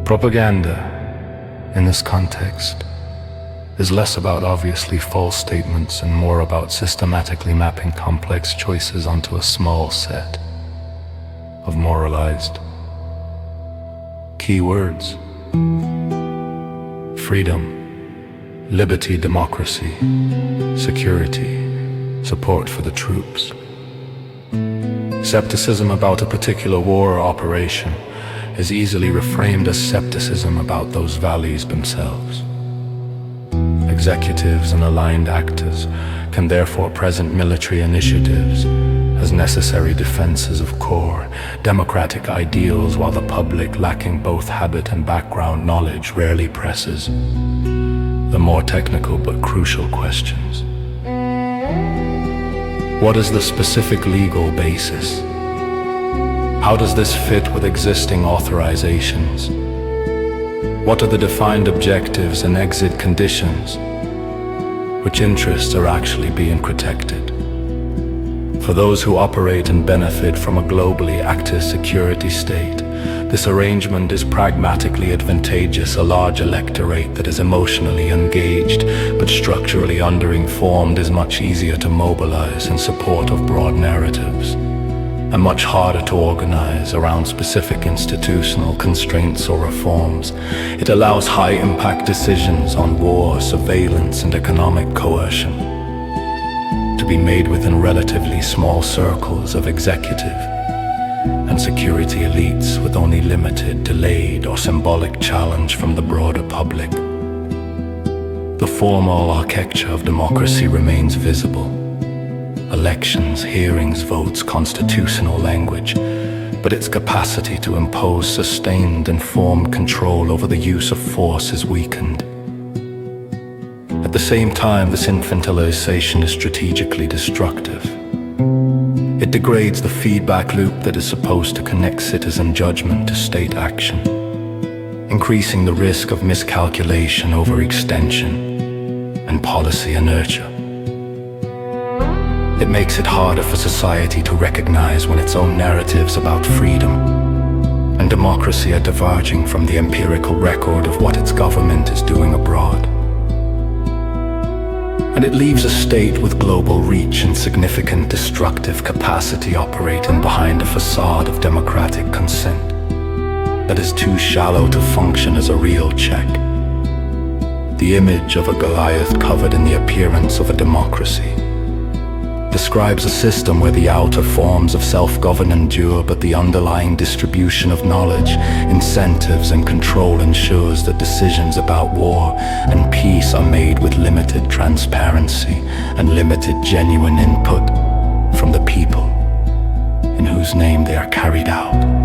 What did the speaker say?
Propaganda, in this context, is less about obviously false statements and more about systematically mapping complex choices onto a small set of moralized key words. Freedom, liberty, democracy, security, support for the troops. Skepticism about a particular war or operation is easily reframed as skepticism about those values themselves. Executives and aligned actors can therefore present military initiatives as necessary defenses of core democratic ideals, while the public, lacking both habit and background knowledge, rarely presses the more technical but crucial questions. What is the specific legal basis? How does this fit with existing authorizations? What are the defined objectives and exit conditions? Which interests are actually being protected? For those who operate and benefit from a globally active security state, this arrangement is pragmatically advantageous. A large electorate that is emotionally engaged but structurally underinformed is much easier to mobilize in support of broad narratives, and much harder to organize around specific institutional constraints or reforms. It allows high-impact decisions on war, surveillance, and economic coercion to be made within relatively small circles of executive and security elites, with only limited, delayed, or symbolic challenge from the broader public. The formal architecture of democracy remains visible. Elections, hearings, votes, constitutional language, but its capacity to impose sustained, informed control over the use of force is weakened. At the same time, this infantilization is strategically destructive. It degrades the feedback loop that is supposed to connect citizen judgment to state action, increasing the risk of miscalculation, overextension, and policy inertia. It makes it harder for society to recognize when its own narratives about freedom and democracy are diverging from the empirical record of what its government is doing abroad. And it leaves a state with global reach and significant destructive capacity operating behind a facade of democratic consent that is too shallow to function as a real check. The image of a Goliath covered in the appearance of a democracy describes a system where the outer forms of self-govern endure, but the underlying distribution of knowledge, incentives, and control ensures that decisions about war and peace are made with limited transparency and limited genuine input from the people in whose name they are carried out.